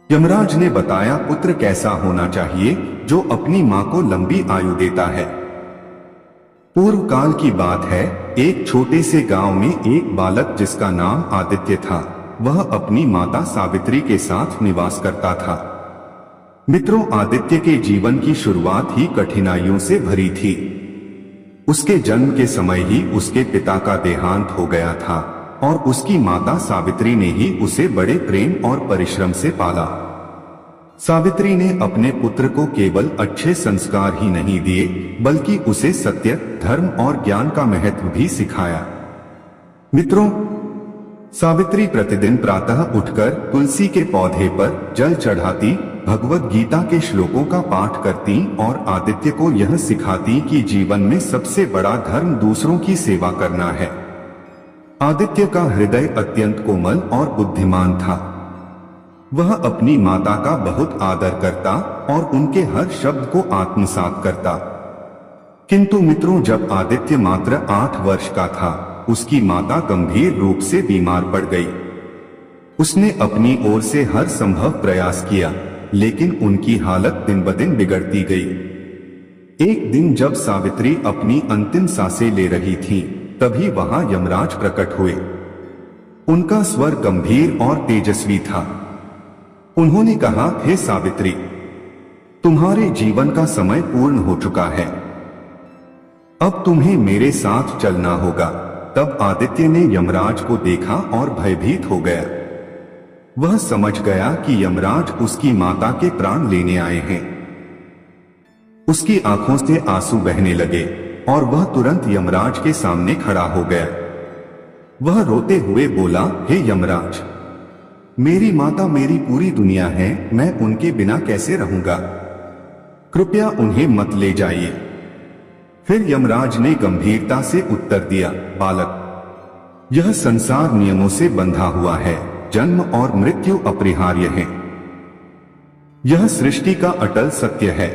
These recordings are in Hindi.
यमराज ने बताया, पुत्र कैसा होना चाहिए जो अपनी माँ को लंबी आयु देता है। पूर्व काल की बात है, एक छोटे से गांव में एक बालक जिसका नाम आदित्य था, वह अपनी माता सावित्री के साथ निवास करता था। मित्रों, आदित्य के जीवन की शुरुआत ही कठिनाइयों से भरी थी। उसके जन्म के समय ही उसके पिता का देहांत हो गया था और उसकी माता सावित्री ने ही उसे बड़े प्रेम और परिश्रम से पाला। सावित्री ने अपने पुत्र को केवल अच्छे संस्कार ही नहीं दिए, बल्कि उसे सत्य, धर्म और ज्ञान का महत्व भी सिखाया। मित्रों, सावित्री प्रतिदिन प्रातः उठकर तुलसी के पौधे पर जल चढ़ाती, भगवत गीता के श्लोकों का पाठ करती और आदित्य को यह सिखाती कि जीवन में सबसे बड़ा धर्म दूसरों की सेवा करना है। आदित्य का हृदय अत्यंत कोमल और बुद्धिमान था। वह अपनी माता का बहुत आदर करता और उनके हर शब्द को आत्मसात करता। किंतु मित्रों, जब आदित्य मात्र 8 वर्ष का था, उसकी माता गंभीर रूप से बीमार पड़ गई। उसने अपनी ओर से हर संभव प्रयास किया, लेकिन उनकी हालत दिन ब दिन बिगड़ती गई। एक दिन जब सावित्री अपनी अंतिम सांसें ले रही थी, तभी वहां यमराज प्रकट हुए। उनका स्वर गंभीर और तेजस्वी था। उन्होंने कहा, हे सावित्री, तुम्हारे जीवन का समय पूर्ण हो चुका है। अब तुम्हें मेरे साथ चलना होगा। तब आदित्य ने यमराज को देखा और भयभीत हो गया। वह समझ गया कि यमराज उसकी माता के प्राण लेने आए हैं। उसकी आंखों से आंसू बहने लगे और वह तुरंत यमराज के सामने खड़ा हो गया। वह रोते हुए बोला, हे यमराज, मेरी माता मेरी पूरी दुनिया है, मैं उनके बिना कैसे रहूंगा? कृपया उन्हें मत ले जाइए। फिर यमराज ने गंभीरता से उत्तर दिया, बालक, यह संसार नियमों से बंधा हुआ है। जन्म और मृत्यु अपरिहार्य है। यह सृष्टि का अटल सत्य है।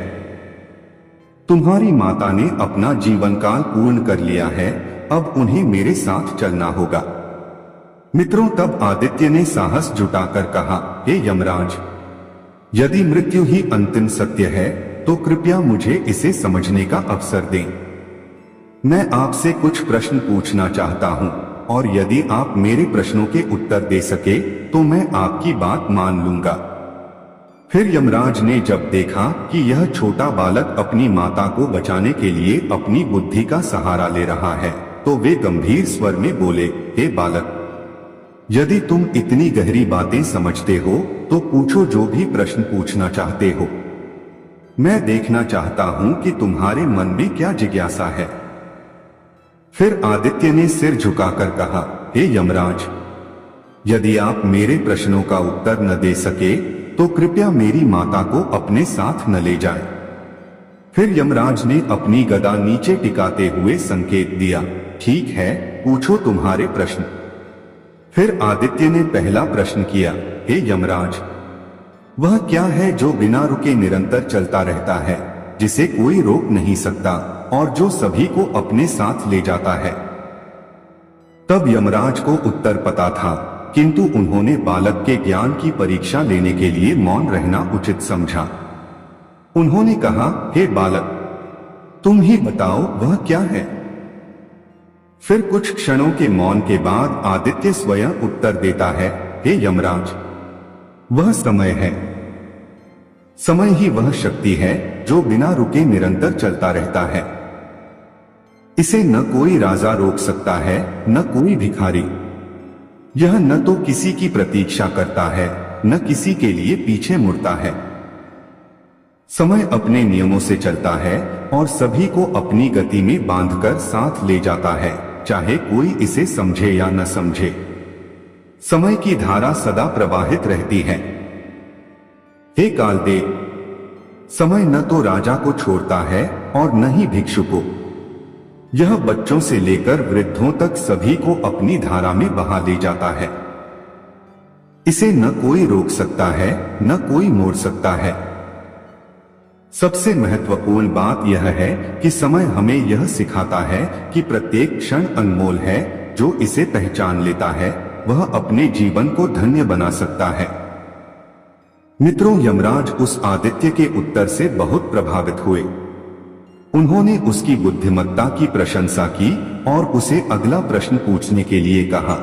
तुम्हारी माता ने अपना जीवन काल पूर्ण कर लिया है, अब उन्हें मेरे साथ चलना होगा। मित्रों, तब आदित्य ने साहस जुटाकर कहा, हे यमराज, यदि मृत्यु ही अंतिम सत्य है तो कृपया मुझे इसे समझने का अवसर दें। मैं आपसे कुछ प्रश्न पूछना चाहता हूं और यदि आप मेरे प्रश्नों के उत्तर दे सके तो मैं आपकी बात मान लूंगा। फिर यमराज ने जब देखा कि यह छोटा बालक अपनी माता को बचाने के लिए अपनी बुद्धि का सहारा ले रहा है, तो वे गंभीर स्वर में बोले, हे बालक, यदि तुम इतनी गहरी बातें समझते हो तो पूछो, जो भी प्रश्न पूछना चाहते हो। मैं देखना चाहता हूं कि तुम्हारे मन में क्या जिज्ञासा है। फिर आदित्य ने सिर झुकाकर कहा, हे यमराज, यदि आप मेरे प्रश्नों का उत्तर न दे सके तो कृपया मेरी माता को अपने साथ न ले जाएं। फिर यमराज ने अपनी गदा नीचे टिकाते हुए संकेत दिया, ठीक है, पूछो तुम्हारे प्रश्न। फिर आदित्य ने पहला प्रश्न किया, हे यमराज, वह क्या है जो बिना रुके निरंतर चलता रहता है, जिसे कोई रोक नहीं सकता और जो सभी को अपने साथ ले जाता है? तब यमराज को उत्तर पता था, किंतु उन्होंने बालक के ज्ञान की परीक्षा लेने के लिए मौन रहना उचित समझा। उन्होंने कहा, हे बालक, तुम ही बताओ वह क्या है? फिर कुछ क्षणों के मौन के बाद आदित्य स्वयं उत्तर देता है, हे यमराज, वह समय है। समय ही वह शक्ति है जो बिना रुके निरंतर चलता रहता है। इसे न कोई राजा रोक सकता है, न कोई भिखारी। यह न तो किसी की प्रतीक्षा करता है, न किसी के लिए पीछे मुड़ता है। समय अपने नियमों से चलता है और सभी को अपनी गति में बांधकर साथ ले जाता है, चाहे कोई इसे समझे या न समझे। समय की धारा सदा प्रवाहित रहती है। हे कालदेव, समय न तो राजा को छोड़ता है और न ही भिक्षु को। यह बच्चों से लेकर वृद्धों तक सभी को अपनी धारा में बहा ले जाता है। इसे न कोई रोक सकता है, न कोई मोड़ सकता है। सबसे महत्वपूर्ण बात यह है कि समय हमें यह सिखाता है कि प्रत्येक क्षण अनमोल है। जो इसे पहचान लेता है वह अपने जीवन को धन्य बना सकता है। मित्रों, यमराज उस आदित्य के उत्तर से बहुत प्रभावित हुए। उन्होंने उसकी बुद्धिमत्ता की प्रशंसा की और उसे अगला प्रश्न पूछने के लिए कहा।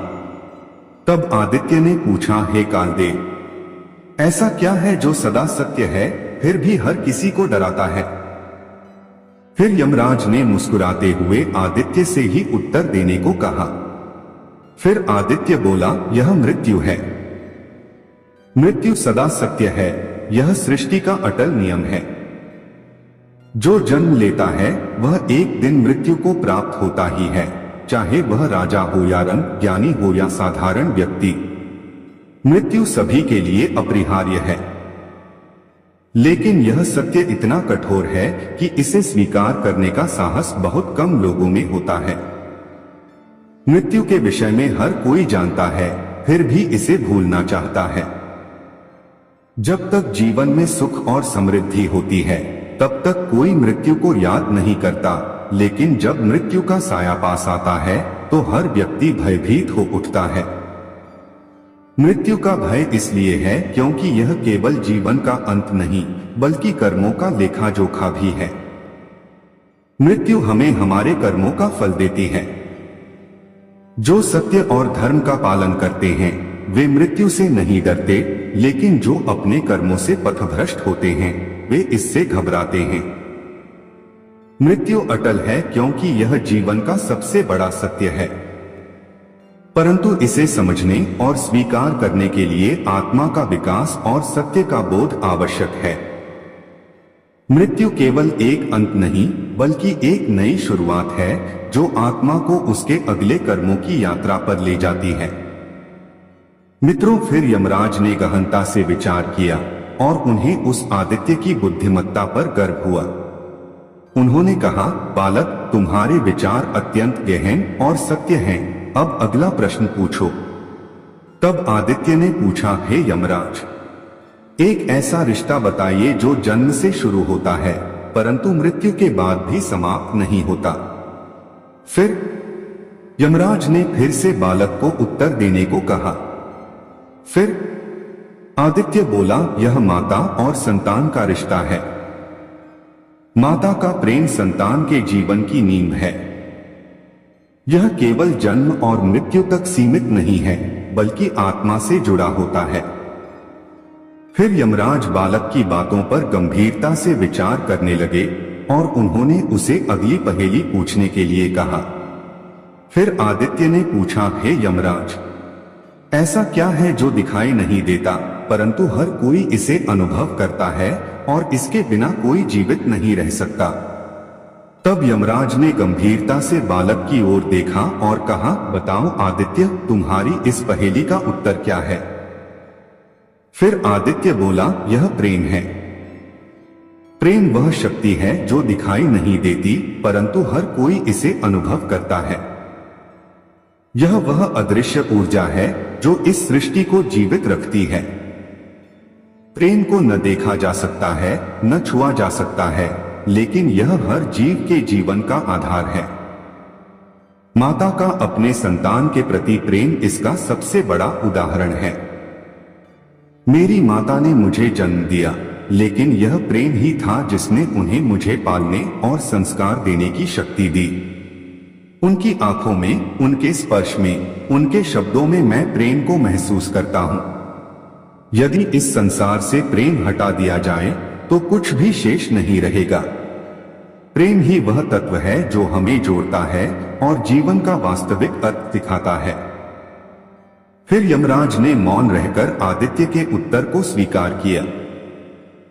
तब आदित्य ने पूछा, हे कालदेव, ऐसा क्या है जो सदा सत्य है फिर भी हर किसी को डराता है? फिर यमराज ने मुस्कुराते हुए आदित्य से ही उत्तर देने को कहा। फिर आदित्य बोला, यह मृत्यु है। मृत्यु सदा सत्य है, यह सृष्टि का अटल नियम है। जो जन्म लेता है वह एक दिन मृत्यु को प्राप्त होता ही है, चाहे वह राजा हो या रंग ज्ञानी हो या साधारण व्यक्ति। मृत्यु सभी के लिए अपरिहार्य है। लेकिन यह सत्य इतना कठोर है कि इसे स्वीकार करने का साहस बहुत कम लोगों में होता है। मृत्यु के विषय में हर कोई जानता है, फिर भी इसे भूलना चाहता है। जब तक जीवन में सुख और समृद्धि होती है तब तक कोई मृत्यु को याद नहीं करता, लेकिन जब मृत्यु का साया पास आता है तो हर व्यक्ति भयभीत हो उठता है। मृत्यु का भय इसलिए है क्योंकि यह केवल जीवन का अंत नहीं बल्कि कर्मों का लेखा जोखा भी है। मृत्यु हमें हमारे कर्मों का फल देती है। जो सत्य और धर्म का पालन करते हैं वे मृत्यु से नहीं डरते, लेकिन जो अपने कर्मों से पथभ्रष्ट होते हैं वे इससे घबराते हैं। मृत्यु अटल है क्योंकि यह जीवन का सबसे बड़ा सत्य है, परंतु इसे समझने और स्वीकार करने के लिए आत्मा का विकास और सत्य का बोध आवश्यक है। मृत्यु केवल एक अंत नहीं बल्कि एक नई शुरुआत है जो आत्मा को उसके अगले कर्मों की यात्रा पर ले जाती है। मित्रों, फिर यमराज ने गहनता से विचार किया और उन्हें उस आदित्य की बुद्धिमत्ता पर गर्व हुआ। उन्होंने कहा, बालक, तुम्हारे विचार अत्यंत गहन और सत्य हैं। अब अगला प्रश्न पूछो। तब आदित्य ने पूछा, हे यमराज, एक ऐसा रिश्ता बताइए जो जन्म से शुरू होता है परंतु मृत्यु के बाद भी समाप्त नहीं होता। फिर यमराज ने फिर से बालक को उत्तर देने को कहा। फिर आदित्य बोला, यह माता और संतान का रिश्ता है। माता का प्रेम संतान के जीवन की नींव है। यह केवल जन्म और मृत्यु तक सीमित नहीं है बल्कि आत्मा से जुड़ा होता है। फिर यमराज बालक की बातों पर गंभीरता से विचार करने लगे और उन्होंने उसे अगली पहेली पूछने के लिए कहा। फिर आदित्य ने पूछा, हे यमराज, ऐसा क्या है जो दिखाई नहीं देता परंतु हर कोई इसे अनुभव करता है और इसके बिना कोई जीवित नहीं रह सकता? तब यमराज ने गंभीरता से बालक की ओर देखा और कहा, बताओ आदित्य, तुम्हारी इस पहेली का उत्तर क्या है? फिर आदित्य बोला, यह प्रेम है। प्रेम वह शक्ति है जो दिखाई नहीं देती परंतु हर कोई इसे अनुभव करता है। यह वह अदृश्य ऊर्जा है जो इस सृष्टि को जीवित रखती है। प्रेम को न देखा जा सकता है, न छुआ जा सकता है, लेकिन यह हर जीव के जीवन का आधार है। माता का अपने संतान के प्रति प्रेम इसका सबसे बड़ा उदाहरण है। मेरी माता ने मुझे जन्म दिया, लेकिन यह प्रेम ही था जिसने उन्हें मुझे पालने और संस्कार देने की शक्ति दी। उनकी आंखों में, उनके स्पर्श में, उनके शब्दों में मैं प्रेम को महसूस करता हूं। यदि इस संसार से प्रेम हटा दिया जाए तो कुछ भी शेष नहीं रहेगा। प्रेम ही वह तत्व है जो हमें जोड़ता है और जीवन का वास्तविक अर्थ दिखाता है। फिर यमराज ने मौन रहकर आदित्य के उत्तर को स्वीकार किया,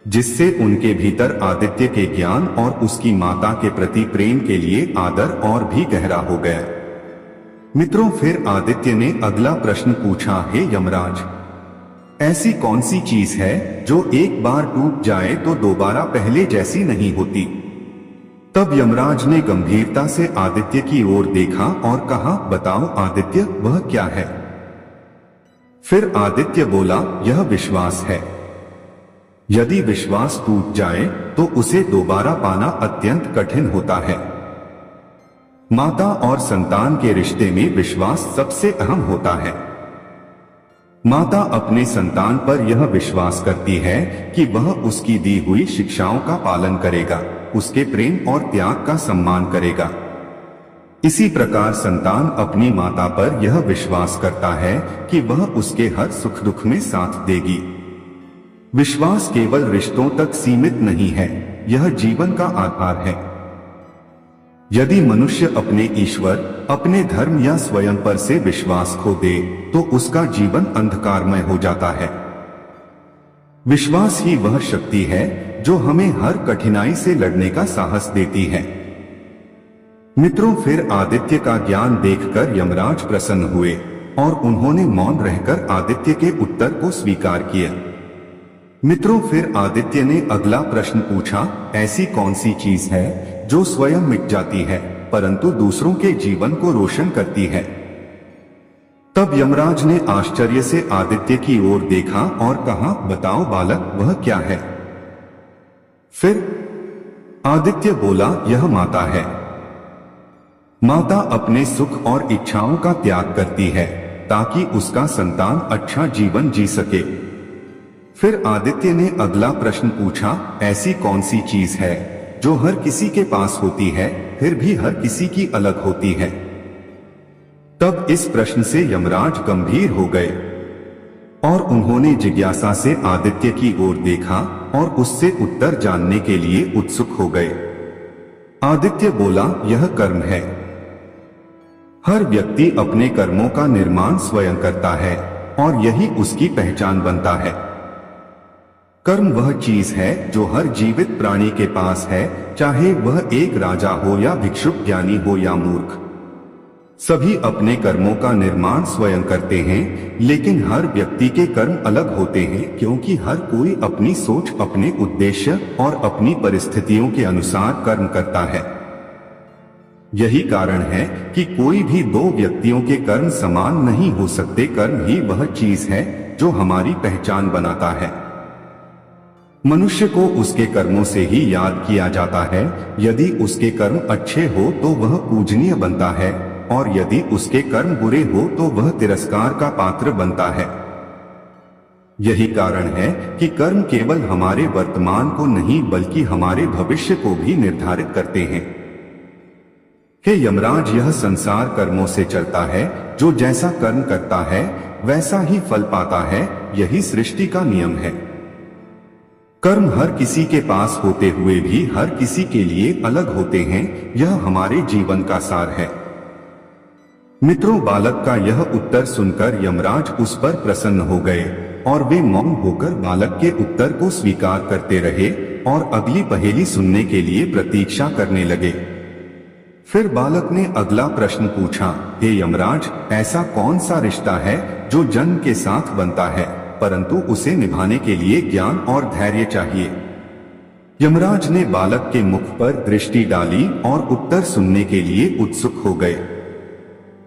जिससे उनके भीतर आदित्य के ज्ञान और उसकी माता के प्रति प्रेम के लिए आदर और भी गहरा हो गया। मित्रों, फिर आदित्य ने अगला प्रश्न पूछा, हे यमराज, ऐसी कौन सी चीज है जो एक बार टूट जाए तो दोबारा पहले जैसी नहीं होती? तब यमराज ने गंभीरता से आदित्य की ओर देखा और कहा, बताओ आदित्य, वह क्या है? फिर आदित्य बोला, यह विश्वास है। यदि विश्वास टूट जाए तो उसे दोबारा पाना अत्यंत कठिन होता है। माता और संतान के रिश्ते में विश्वास सबसे अहम होता है। माता अपने संतान पर यह विश्वास करती है कि वह उसकी दी हुई शिक्षाओं का पालन करेगा, उसके प्रेम और त्याग का सम्मान करेगा। इसी प्रकार संतान अपनी माता पर यह विश्वास करता है कि वह उसके हर सुख दुख में साथ देगी। विश्वास केवल रिश्तों तक सीमित नहीं है, यह जीवन का आधार है। यदि मनुष्य अपने ईश्वर, अपने धर्म या स्वयं पर से विश्वास खो दे तो उसका जीवन अंधकारमय हो जाता है। विश्वास ही वह शक्ति है जो हमें हर कठिनाई से लड़ने का साहस देती है। मित्रों, फिर आदित्य का ज्ञान देखकर यमराज प्रसन्न हुए और उन्होंने मौन रहकर आदित्य के उत्तर को स्वीकार किया। मित्रों, फिर आदित्य ने अगला प्रश्न पूछा, ऐसी कौन सी चीज है जो स्वयं मिट जाती है परंतु दूसरों के जीवन को रोशन करती है? तब यमराज ने आश्चर्य से आदित्य की ओर देखा और कहा, बताओ बालक, वह क्या है? फिर आदित्य बोला, यह माता है। माता अपने सुख और इच्छाओं का त्याग करती है ताकि उसका संतान अच्छा जीवन जी सके। फिर आदित्य ने अगला प्रश्न पूछा, ऐसी कौन सी चीज है जो हर किसी के पास होती है फिर भी हर किसी की अलग होती है? तब इस प्रश्न से यमराज गंभीर हो गए और उन्होंने जिज्ञासा से आदित्य की ओर देखा और उससे उत्तर जानने के लिए उत्सुक हो गए। आदित्य बोला, यह कर्म है। हर व्यक्ति अपने कर्मों का निर्माण स्वयं करता है और यही उसकी पहचान बनता है। कर्म वह चीज है जो हर जीवित प्राणी के पास है, चाहे वह एक राजा हो या भिक्षुक, ज्ञानी हो या मूर्ख। सभी अपने कर्मों का निर्माण स्वयं करते हैं, लेकिन हर व्यक्ति के कर्म अलग होते हैं क्योंकि हर कोई अपनी सोच, अपने उद्देश्य और अपनी परिस्थितियों के अनुसार कर्म करता है। यही कारण है कि कोई भी दो व्यक्तियों के कर्म समान नहीं हो सकते। कर्म ही वह चीज है जो हमारी पहचान बनाता है। मनुष्य को उसके कर्मों से ही याद किया जाता है। यदि उसके कर्म अच्छे हो तो वह पूजनीय बनता है और यदि उसके कर्म बुरे हो तो वह तिरस्कार का पात्र बनता है। यही कारण है कि कर्म केवल हमारे वर्तमान को नहीं बल्कि हमारे भविष्य को भी निर्धारित करते हैं। हे यमराज, यह संसार कर्मों से चलता है। जो जैसा कर्म करता है वैसा ही फल पाता है। यही सृष्टि का नियम है। कर्म हर किसी के पास होते हुए भी हर किसी के लिए अलग होते हैं। यह हमारे जीवन का सार है। मित्रों, बालक का यह उत्तर सुनकर यमराज उस पर प्रसन्न हो गए और वे मौन होकर बालक के उत्तर को स्वीकार करते रहे और अगली पहेली सुनने के लिए प्रतीक्षा करने लगे। फिर बालक ने अगला प्रश्न पूछा, हे यमराज, ऐसा कौन सा रिश्ता है जो जन्म के साथ बनता है परंतु उसे निभाने के लिए ज्ञान और धैर्य चाहिए? यमराज ने बालक के मुख पर दृष्टि डाली और उत्तर सुनने के लिए उत्सुक हो गए।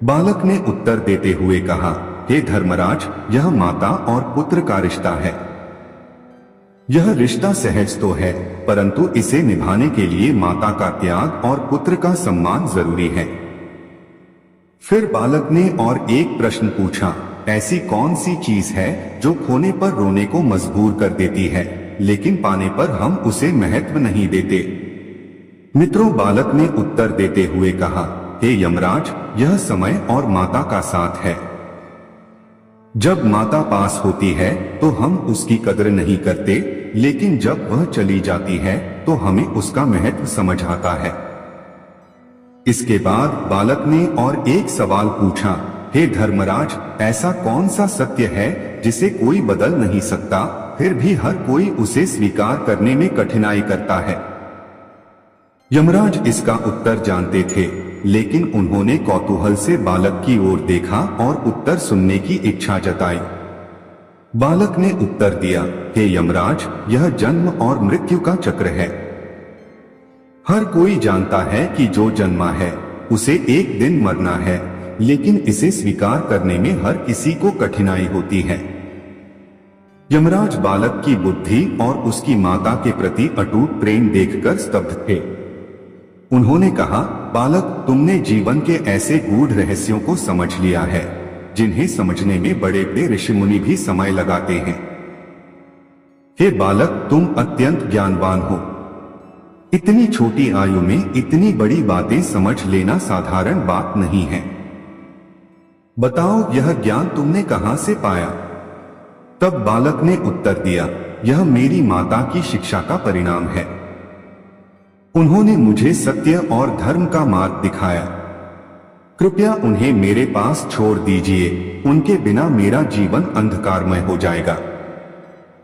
बालक ने उत्तर देते हुए कहा, हे धर्मराज, यह माता और पुत्र का रिश्ता है। यह रिश्ता सहज तो है परंतु इसे निभाने के लिए माता का त्याग और पुत्र का सम्मान जरूरी है। फिर बालक ने और एक प्रश्न पूछा, ऐसी कौन सी चीज है जो खोने पर रोने को मजबूर कर देती है लेकिन पाने पर हम उसे महत्व नहीं देते? मित्रों, बालक ने उत्तर देते हुए कहा, हे यमराज, यह समय और माता का साथ है। जब माता पास होती है तो हम उसकी कदर नहीं करते, लेकिन जब वह चली जाती है तो हमें उसका महत्व समझ आता है। इसके बाद बालक ने और एक सवाल पूछा, हे धर्मराज, ऐसा कौन सा सत्य है जिसे कोई बदल नहीं सकता फिर भी हर कोई उसे स्वीकार करने में कठिनाई करता है? यमराज इसका उत्तर जानते थे, लेकिन उन्होंने कौतूहल से बालक की ओर देखा और उत्तर सुनने की इच्छा जताई। बालक ने उत्तर दिया, हे यमराज, यह जन्म और मृत्यु का चक्र है। हर कोई जानता है कि जो जन्मा है उसे एक दिन मरना है, लेकिन इसे स्वीकार करने में हर किसी को कठिनाई होती है। यमराज बालक की बुद्धि और उसकी माता के प्रति अटूट प्रेम देखकर स्तब्ध थे। उन्होंने कहा, बालक, तुमने जीवन के ऐसे गूढ़ रहस्यों को समझ लिया है जिन्हें समझने में बड़े बड़े ऋषिमुनि भी समय लगाते हैं। हे बालक, तुम अत्यंत ज्ञानवान हो। इतनी छोटी आयु में इतनी बड़ी बातें समझ लेना साधारण बात नहीं है। बताओ, यह ज्ञान तुमने कहां से पाया? तब बालक ने उत्तर दिया, यह मेरी माता की शिक्षा का परिणाम है। उन्होंने मुझे सत्य और धर्म का मार्ग दिखाया। कृपया उन्हें मेरे पास छोड़ दीजिए, उनके बिना मेरा जीवन अंधकारमय हो जाएगा।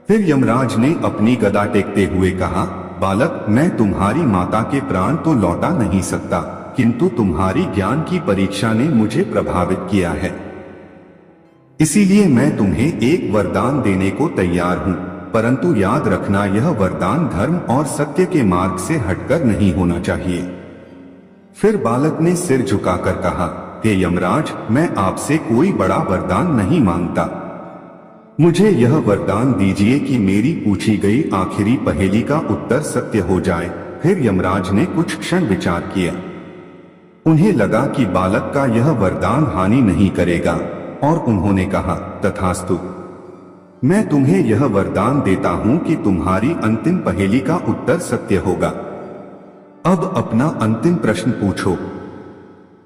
फिर यमराज ने अपनी गदा टेकते हुए कहा, बालक, मैं तुम्हारी माता के प्राण तो लौटा नहीं सकता, किंतु तुम्हारी ज्ञान की परीक्षा ने मुझे प्रभावित किया है। इसीलिए मैं तुम्हें एक वरदान देने को तैयार हूं, परंतु याद रखना, यह वरदान धर्म और सत्य के मार्ग से हटकर नहीं होना चाहिए। फिर बालक ने सिर झुकाकर कहा, हे यमराज, मैं आपसे कोई बड़ा वरदान नहीं मांगता। मुझे यह वरदान दीजिए कि मेरी पूछी गई आखिरी पहेली का उत्तर सत्य हो जाए। फिर यमराज ने कुछ क्षण विचार किया। उन्हें लगा कि बालक का यह वरदान हानि नहीं करेगा, और उन्होंने कहा, तथास्तु। मैं तुम्हें यह वरदान देता हूं कि तुम्हारी अंतिम पहेली का उत्तर सत्य होगा। अब अपना अंतिम प्रश्न पूछो।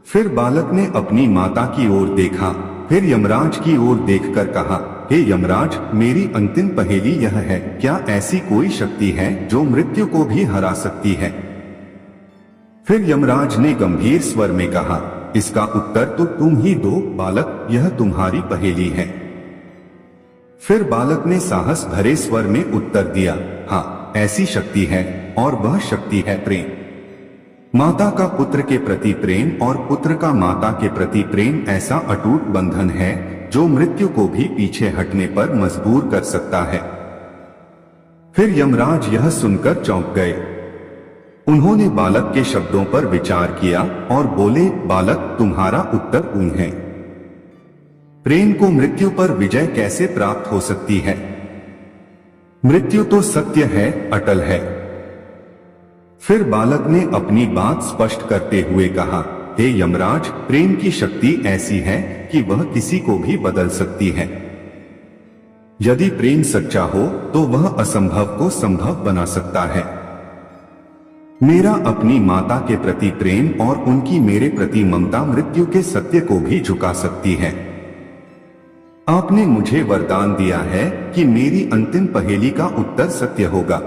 फिर बालक ने अपनी माता की ओर देखा, फिर यमराज की ओर देखकर कहा, हे यमराज, मेरी अंतिम पहेली यह है, क्या ऐसी कोई शक्ति है जो मृत्यु को भी हरा सकती है? फिर यमराज ने गंभीर स्वर में कहा, इसका उत्तर तो तुम ही दो बालक, यह तुम्हारी पहेली है। फिर बालक ने साहस भरे स्वर में उत्तर दिया, हाँ, ऐसी शक्ति है, और वह शक्ति है प्रेम। माता का पुत्र के प्रति प्रेम और पुत्र का माता के प्रति प्रेम ऐसा अटूट बंधन है जो मृत्यु को भी पीछे हटने पर मजबूर कर सकता है। फिर यमराज यह सुनकर चौंक गए। उन्होंने बालक के शब्दों पर विचार किया और बोले, बालक, तुम्हारा उत्तर पूर्ण है। प्रेम को मृत्यु पर विजय कैसे प्राप्त हो सकती है? मृत्यु तो सत्य है, अटल है। फिर बालक ने अपनी बात स्पष्ट करते हुए कहा, हे यमराज, प्रेम की शक्ति ऐसी है कि वह किसी को भी बदल सकती है। यदि प्रेम सच्चा हो तो वह असंभव को संभव बना सकता है। मेरा अपनी माता के प्रति प्रेम और उनकी मेरे प्रति ममता मृत्यु के सत्य को भी झुका सकती है। आपने मुझे वरदान दिया है कि मेरी अंतिम पहेली का उत्तर सत्य होगा।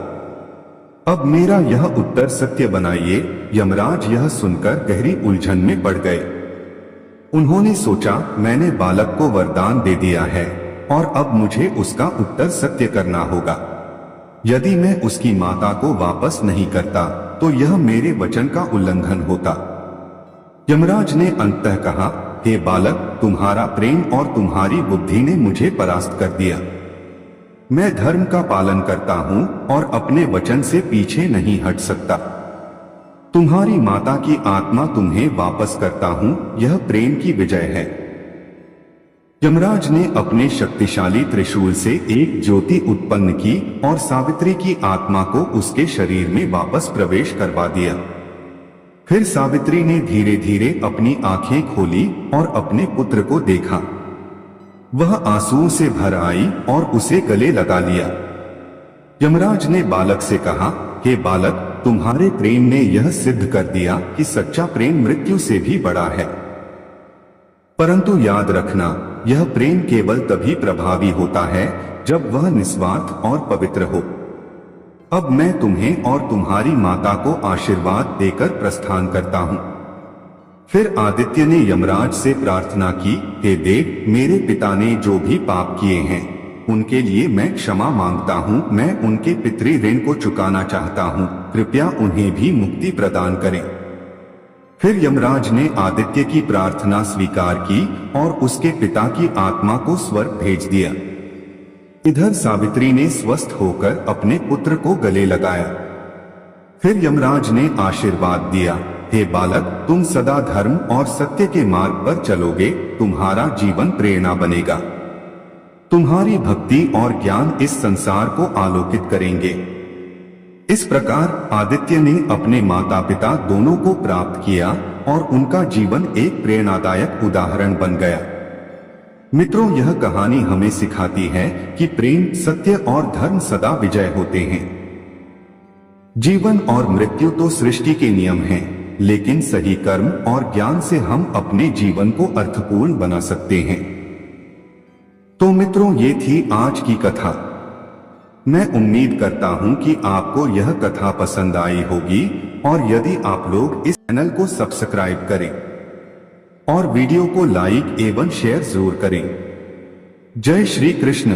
अब मेरा यह उत्तर सत्य बनाइए। यमराज यह सुनकर गहरी उलझन में पड़ गए। उन्होंने सोचा, मैंने बालक को वरदान दे दिया है और अब मुझे उसका उत्तर सत्य करना होगा। यदि मैं उसकी माता को वापस नहीं करता तो यह मेरे वचन का उल्लंघन होता। यमराज ने अंततः कहा, हे बालक, तुम्हारा प्रेम और तुम्हारी बुद्धि ने मुझे परास्त कर दिया। मैं धर्म का पालन करता हूं और अपने वचन से पीछे नहीं हट सकता। तुम्हारी माता की आत्मा तुम्हें वापस करता हूं, यह प्रेम की विजय है। यमराज ने अपने शक्तिशाली त्रिशूल से एक ज्योति उत्पन्न की और सावित्री की आत्मा को उसके शरीर में वापस प्रवेश करवा दिया। फिर सावित्री ने धीरे धीरे अपनी आंखें खोली और अपने पुत्र को देखा। वह आंसुओं से भर आई और उसे गले लगा लिया। यमराज ने बालक से कहा, हे बालक, तुम्हारे प्रेम ने यह सिद्ध कर दिया कि सच्चा प्रेम मृत्यु से भी बड़ा है। परंतु याद रखना, यह प्रेम केवल तभी प्रभावी होता है जब वह निस्वार्थ और पवित्र हो। अब मैं तुम्हें और तुम्हारी माता को आशीर्वाद देकर प्रस्थान करता हूं। फिर आदित्य ने यमराज से प्रार्थना की, हे देव, मेरे पिता ने जो भी पाप किए हैं उनके लिए मैं क्षमा मांगता हूं। मैं उनके पितृ ऋण को चुकाना चाहता हूं, कृपया उन्हें भी मुक्ति प्रदान करें। फिर यमराज ने आदित्य की प्रार्थना स्वीकार की और उसके पिता की आत्मा को स्वर्ग भेज दिया। इधर सावित्री ने स्वस्थ होकर अपने पुत्र को गले लगाया। फिर यमराज ने आशीर्वाद दिया, हे बालक, तुम सदा धर्म और सत्य के मार्ग पर चलोगे, तुम्हारा जीवन प्रेरणा बनेगा। तुम्हारी भक्ति और ज्ञान इस संसार को आलोकित करेंगे। इस प्रकार आदित्य ने अपने माता पिता दोनों को प्राप्त किया और उनका जीवन एक प्रेरणादायक उदाहरण बन गया। मित्रों, यह कहानी हमें सिखाती है कि प्रेम, सत्य और धर्म सदा विजय होते हैं। जीवन और मृत्यु तो सृष्टि के नियम हैं, लेकिन सही कर्म और ज्ञान से हम अपने जीवन को अर्थपूर्ण बना सकते हैं। तो मित्रों, ये थी आज की कथा। मैं उम्मीद करता हूं कि आपको यह कथा पसंद आई होगी, और यदि आप लोग इस चैनल को सब्सक्राइब करें और वीडियो को लाइक एवं शेयर जरूर करें। जय श्री कृष्ण।